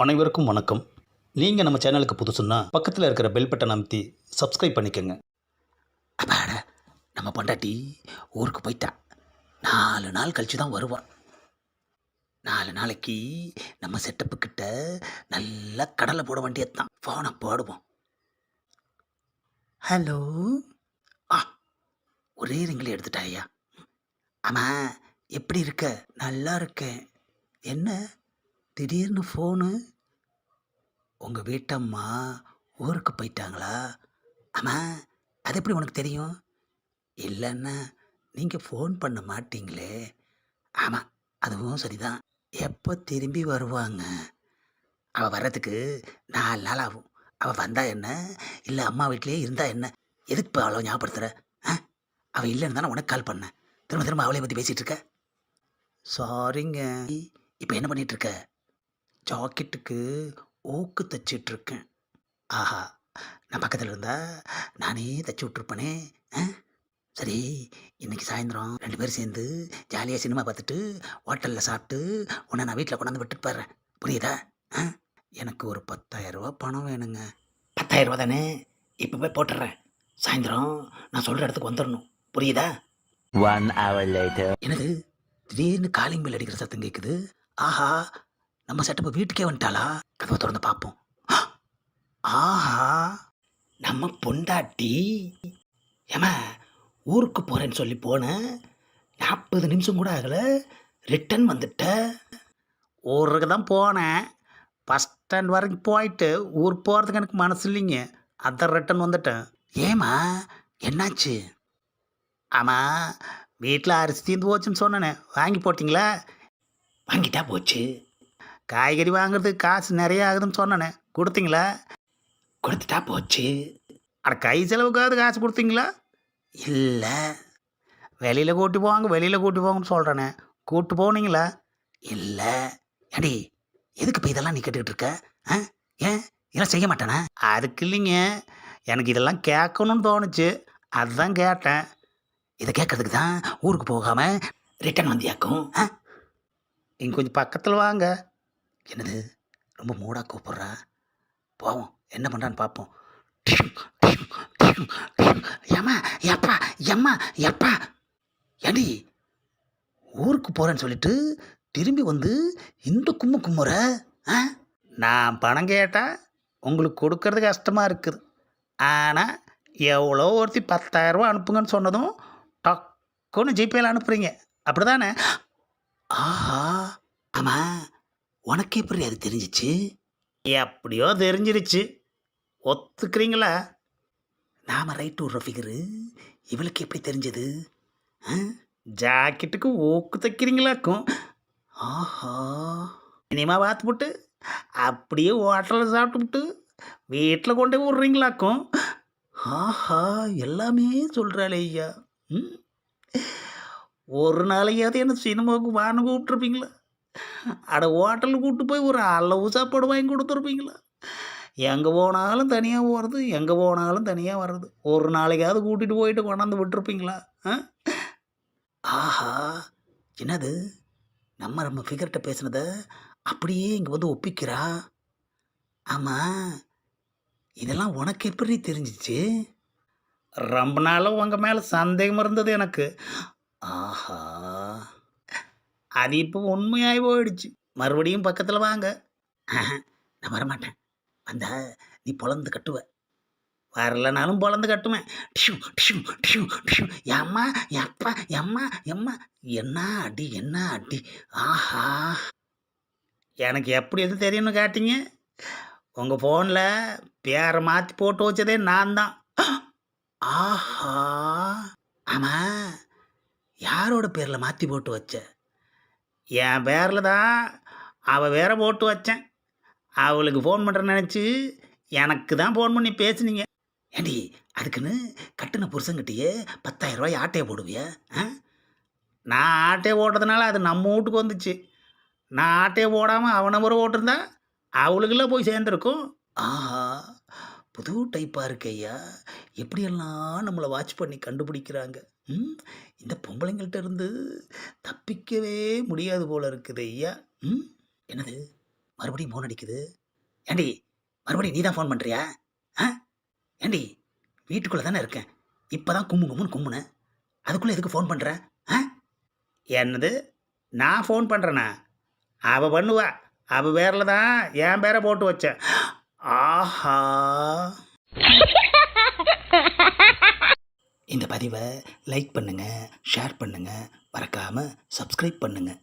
அனைவருக்கும் வணக்கம். நீங்கள் நம்ம சேனலுக்கு புதுசுன்னா பக்கத்தில் இருக்கிற பெல் பட்டன் அமைத்தி சப்ஸ்கிரைப் பண்ணிக்கோங்க. அப்பாடா, நம்ம பொண்டாட்டி ஊருக்கு போயிட்டா. 4 நாள் கழிச்சு தான் வருவா. 4 நாளைக்கு நம்ம செட்டப்பு கிட்ட நல்லா கடலை போட வேண்டியது தான். ஃபோனை போடுவோம். ஹலோ. ஆ, ஒரே ரிங்கில் எடுத்துட்டாயா? ஆமாம், எப்படி இருக்க? நல்லா இருக்கேன். என்ன திடீர்னு ஃபோனு? உங்கள் வீட்டம்மா ஊருக்கு போயிட்டாங்களா? ஆமாம், அது எப்படி உனக்கு தெரியும்? இல்லைன்னா நீங்கள் ஃபோன் பண்ண மாட்டீங்களே. ஆமாம், அதுவும் சரிதான். எப்போ திரும்பி வருவாங்க? அவள் வர்றதுக்கு 4 நாள் ஆகும். அவள் வந்தா என்ன, இல்லை அம்மா வீட்டிலே இருந்தா என்ன? எதுக்கு இப்போ அவ்வளோ ஞாபகப்படுத்துகிற? ஆ, அவள் இல்லைன்னு தானே உனக்கு கால் பண்ணேன். திரும்ப திரும்ப அவளை பற்றி பேசிகிட்டு இருக்க. சாரிங்க. இப்போ என்ன பண்ணிகிட்டு இருக்க? ஜாக்கெட்டுக்கு ஊக்கு தைச்சிட்ருக்கேன். ஆஹா, நான் பக்கத்தில் இருந்தா நானே தைச்சி விட்ருப்பேனே. சரி, இன்னைக்கு சாயந்தரம் 2 பேரும் சேர்ந்து ஜாலியாக சினிமா பார்த்துட்டு ஹோட்டலில் சாப்பிட்டு உன்னை நான் வீட்டில் கொண்டாந்து விட்டுட்டு போடுறேன். புரியுதா? எனக்கு ஒரு 10,000 ரூபா பணம் வேணுங்க. 10,000 ரூபா தானே? இப்போ போய் போட்டுடுறேன். சாயந்தரம் நான் சொல்கிற இடத்துக்கு வந்துடணும். புரியுதா? 1 hour later. என்னது திடீர்னு காலிங் பெல் அடிக்கிற சத்தம் கேட்குது. ஆஹா, நம்ம செட்டப்பை வீட்டுக்கே வந்துட்டாளா? கதவை திறந்து பார்ப்போம். ஆஹா, நம்ம பொண்டாட்டி. ஏமா, ஊருக்கு போகிறேன்னு சொல்லி போனேன். 40 நிமிஷம் கூட ஆகலை, ரிட்டன் வந்துட்ட. ஊருக்கு தான் போனேன். பஸ் ஸ்டாண்ட் வரைக்கும் போயிட்டு ஊருக்கு போகிறதுக்கு எனக்கு மனசு இல்லைங்க. அதான் ரிட்டன் வந்துட்டேன். ஏமா, என்னாச்சு? ஆமாம், வீட்டில் அரிசி தீர்ந்து போச்சுன்னு சொன்னேனே, வாங்கி போட்டிங்களா? வாங்கிட்டா போச்சு. காய்கறி வாங்குறதுக்கு காசு நிறைய ஆகுதுன்னு சொன்னேனே, கொடுத்தீங்களா? கொடுத்துட்டா போச்சு. அட, கை செலவுக்காவது காசு கொடுத்தீங்களா? இல்லை. வெளியில் கூட்டி போவாங்க, வெளியில் கூட்டி போங்கன்னு சொல்கிறேனே, கூப்பிட்டு போனீங்களா? இல்லை. ஏடி, எதுக்கு இப்போ இதெல்லாம் நீ கேட்டுக்கிட்டு இருக்க? ஏன் இதெல்லாம் செய்ய மாட்டேனா? அதுக்கு இல்லைங்க, எனக்கு இதெல்லாம் கேட்கணும்னு தோணுச்சு, அதுதான் கேட்டேன். இதை கேட்கறதுக்கு தான் ஊருக்கு போகாமல் ரிட்டன் வந்தியாக்கும். இங்கே கொஞ்சம் பக்கத்தில் வாங்க. என்னது, ரொம்ப மூடாக கூப்பிட்றா. போவோம், என்ன பண்ணுறான்னு பார்ப்போம். ஏம்மா, எப்பா, எம்மா, எப்பா. ஏடி, ஊருக்கு போகிறேன்னு சொல்லிட்டு திரும்பி வந்து இந்த கும்மு கும்முற. நான் பணம் கேட்டால் உங்களுக்கு கொடுக்கறது கஷ்டமாக இருக்குது. ஆனால் எவ்வளோ ஒருத்தி 10,000 ரூபா அனுப்புங்கன்னு சொன்னதும் டக்குன்னு ஜிபேயில் அனுப்புகிறீங்க, அப்படி தானே? ஆஹா, ஆமாம், உனக்கு எப்படி அது தெரிஞ்சிச்சு? எப்படியோ தெரிஞ்சிருச்சு, ஒத்துக்கிறீங்களா? நாம் ரைட்டு விட்ற ஃபிகரு இவளுக்கு எப்படி தெரிஞ்சது? ஜாக்கெட்டுக்கு ஊக்கு தைக்கிறீங்களாக்கும். ஆஹா, இனிமா பார்த்துப்புட்டு அப்படியே ஹோட்டலில் சாப்பிட்டுப்புட்டு வீட்டில் கொண்டு போய் விட்றீங்களாக்கும். ஆஹா, எல்லாமே சொல்கிறாளே ஐயா. ஒரு நாளையாவது என்ன சினிமாவுக்கு வான்னு கூப்பிட்ருப்பீங்களா? அட, ஹோட்டலுக்கு கூப்பிட்டு போய் ஒரு அளவு சாப்பாடு வாங்கி கொடுத்துருப்பீங்களா? எங்கே போனாலும் தனியாக போகிறது, எங்கே போனாலும் தனியாக வர்றது. ஒரு நாளைக்காவது கூட்டிகிட்டு போயிட்டு கொண்டாந்து விட்டுருப்பீங்களா? ஆஹா, என்னது, நம்ம ஃபிகர்கிட்ட பேசுனத அப்படியே இங்கே வந்து ஒப்பிக்கிறா. ஆமாம், இதெல்லாம் உனக்கு எப்படி தெரிஞ்சிச்சு? ரொம்ப நாளும் உங்கள் மேலே சந்தேகம் இருந்தது எனக்கு. ஆஹா, அது இப்போ உண்மையாகி போயிடுச்சு. மறுபடியும் பக்கத்தில் வாங்க. நான் வரமாட்டேன். வந்தா நீ பொழந்து கட்டுவ. வரலனாலும் பொழந்து கட்டுவேன். டிஷு டிஷு டிஷு டிஷு. எம்மா, எப்பா, எம்மா, எம்மா. என்ன அடி, என்ன அடி. ஆஹா, எனக்கு எப்படி எது தெரியும்னு கேட்டீங்க? உங்கள் ஃபோனில் பேரை மாற்றி போட்டு வச்சதே நான் தான். ஆஹா, ஆமாம், யாரோட பேரில் மாற்றி போட்டு வச்ச? என் பேரில் தான். அவள் வேற போட்டு வச்சேன். அவளுக்கு ஃபோன் பண்ணுறேன்னு நினச்சி எனக்கு தான் ஃபோன் பண்ணி பேசுனீங்க. ஏண்டி, அதுக்குன்னு கட்டின புருஷங்கிட்டேயே 10,000 ரூபாய் ஆட்டையை போடுவியா? நான் ஆட்டையை ஓட்டுறதுனால அது நம்ம வீட்டுக்கு வந்துச்சு. நான் ஆட்டையை போடாமல் அவனை முறை ஓட்டிருந்தா அவளுக்கெல்லாம் போய் சேர்ந்துருக்கும். ஆஹா, புது டைப்பாக இருக்கு ஐயா. எப்படியெல்லாம் நம்மளை வாட்ச் பண்ணி கண்டுபிடிக்கிறாங்க. இந்த பொம்பளைங்கள்ட்ட இருந்து தப்பிக்கவே முடியாது போல இருக்குது ஐயா. என்னது, மறுபடியும் ஃபோன் அடிக்குது. ஏண்டி மறுபடியும் நீ தான் ஃபோன் பண்ணுறியா? ஆ ஏண்டி வீட்டுக்குள்ளே தானே இருக்கேன், இப்போ தான் கும்முன்னு கும்முனேன், அதுக்குள்ளே எதுக்கு ஃபோன் பண்ணுற? ஆ என்னது நான் ஃபோன் பண்ணுறேண்ணா? அவள் பண்ணுவா, அவள் பேரில் தான் என் பேரை போட்டு வச்சேன். ஆஹா, இந்த பதிவை லைக் பண்ணுங்கள், ஷேர் பண்ணுங்கள், மறக்காமல் சப்ஸ்கிரைப் பண்ணுங்கள்.